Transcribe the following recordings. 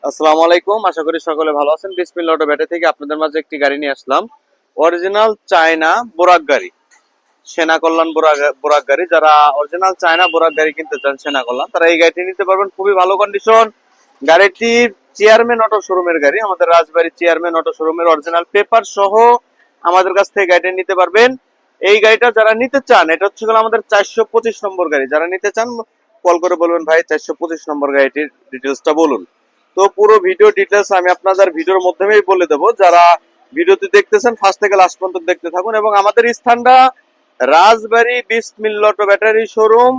আসসালামু আলাইকুম, আশা করি সকলে ভালো আছেন। বিসমিল্লাহ অটো ব্যাটারি থেকে আপনাদের মাঝে একটি গাড়ি নিয়ে আসলাম। অরিজিনাল চায়না বোরাক গাড়ি, সেনা কল্যাণ বোরাক গাড়ি। যারা অরিজিনাল চায়না বোরাক গাড়ি কিনতে চান সেনা কল্যাণ, তারা এই গাড়িটি নিতে পারবেন। খুবই ভালো কন্ডিশন। গাড়িটির চেয়ারম্যান অটো শোরুমের গাড়ি, আমাদের রাজবাড়ী চেয়ারম্যান অটো শোরুমের অরিজিনাল পেপার সহ আমাদের কাছ থেকে গাড়িটা নিতে পারবেন। এই গাড়িটা যারা নিতে চান, এটা হচ্ছে আমাদের 425 নম্বর গাড়ি। যারা নিতে চান কল করে বলবেন ভাই 425 নম্বর গাড়িটির ডিটেলসটা বলুন। তো পুরো ভিডিও ডিটেলস আমি আপনাদের ভিডিওর মাধ্যমেই বলে দেবো। যারা ভিডিওটি দেখতেছেন ফার্স্ট থেকে লাস্ট পর্যন্ত দেখতে থাকুন। এবং আমাদের স্থানটা রাজবাড়ী বিসমিল্লাহ অটো ব্যাটারি শোরুম,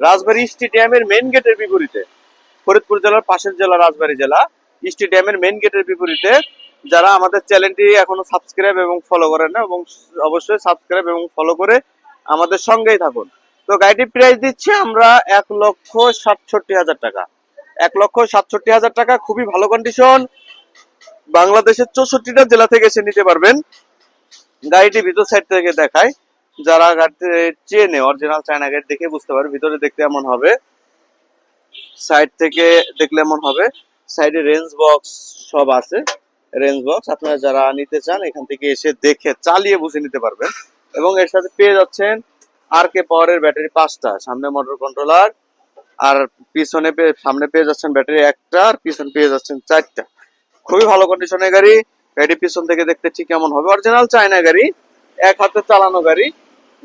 রাজবাড়ী স্টেডিয়ামের মেইন গেটের বিপরীতে, ফরিদপুর জেলার পাশের জেলা রাজবাড়ী জেলা, স্টেডিয়ামের মেইন গেটের বিপরীতে। যারা আমাদের চ্যানেলটি এখনো সাবস্ক্রাইব এবং ফলো করেন না, এবং অবশ্যই সাবস্ক্রাইব এবং ফলো করে আমাদের সঙ্গেই থাকুন। তো গাড়িটির প্রাইস দিচ্ছি আমরা 1,67,000 টাকা। 1,67,000 টাকা, খুবই ভালো কন্ডিশন। বাংলাদেশের 64টা জেলা থেকে এসে নিতে পারবেন। গাড়িটি ভিতর সাইড থেকে দেখায়, যারা গাড়িতে চেনে অরিজিনাল চায়না গাড়ি দেখে বুঝতে পারে। ভিতরে দেখতে এমন হবে, সাইড থেকে দেখলে এমন হবে। সাইডে রেঞ্জ বক্স সব আছে, রেঞ্জ বক্স। আপনারা যারা নিতে চান এখান থেকে এসে দেখে চালিয়ে বুঝে নিতে পারবেন। এবং এর সাথে পেয়ে যাচ্ছেন RK পাওয়ারের ব্যাটারি 5টা, সামনে মোটর কন্ট্রোলার, আর পিছনে সামনে পেয়ে যাচ্ছেন ব্যাটারি একটা, আর পিছনে পেয়ে যাচ্ছেন 4টা। খুবই ভালো কন্ডিশনের গাড়ি। গাড়ি পিছন থেকে দেখতে ঠিক কেমন হবে, অরিজিনাল চায়না গাড়ি, এক হাতে চালানো গাড়ি।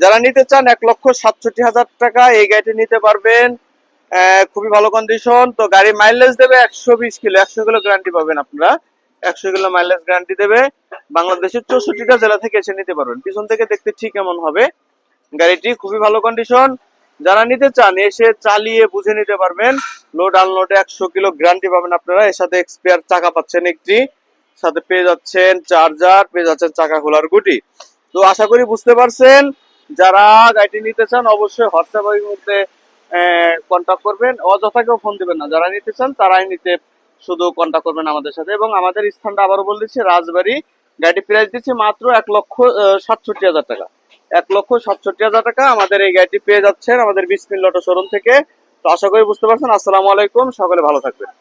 যারা নিতে চান 1,67,000 টাকা এই গাড়িটি নিতে পারবেন। খুবই ভালো কন্ডিশন। তো গাড়ি মাইলেজ দেবে 120 কিলো, 100 কিলো গ্যারান্টি পাবেন আপনারা। 100 কিলো মাইলেজ গ্যারান্টি দেবে। বাংলাদেশের 64টা জেলা থেকে এসে নিতে পারবেন। পিছন থেকে দেখতে ঠিক কেমন হবে গাড়িটি, খুবই ভালো কন্ডিশন। যারা নিতে চান এসে চালিয়ে বুঝে নিতে পারবেন। লোড আনলোডে 100 কিলো গ্যারান্টি পাবেন আপনারা। এর সাথে এক্সপায়ার চাকা পাচ্ছেন একটি, সাথে পেয়ে যাচ্ছেন চার্জার, পেয়ে যাচ্ছেন চাকা খোলার গুটি। তো আশা করি বুঝতে পারছেন। যারা গাড়িটি নিতে চান অবশ্যই হোয়াটসঅ্যাপের মধ্যে কন্ট্যাক্ট করবেন, অযথা কেউ ফোন দিবেন না। যারা নিতে চান তারাই নিতে শুধু কন্ট্যাক্ট করবেন আমাদের সাথে। এবং আমাদের স্থানটা আবারও বলে দিচ্ছি, রাজবাড়ী। গাড়ি প্রাইস দিচ্ছি মাত্র 1,67,000 টাকা। 1,67,000 টাকা আমাদের এই গাড়িটি পেয়ে যাচ্ছেন আমাদের বিসমিল্লাহ অটো শোরুম থেকে। তো আশা করি বুঝতে পারছেন। আসসালামু আলাইকুম, সকলে ভালো থাকবেন।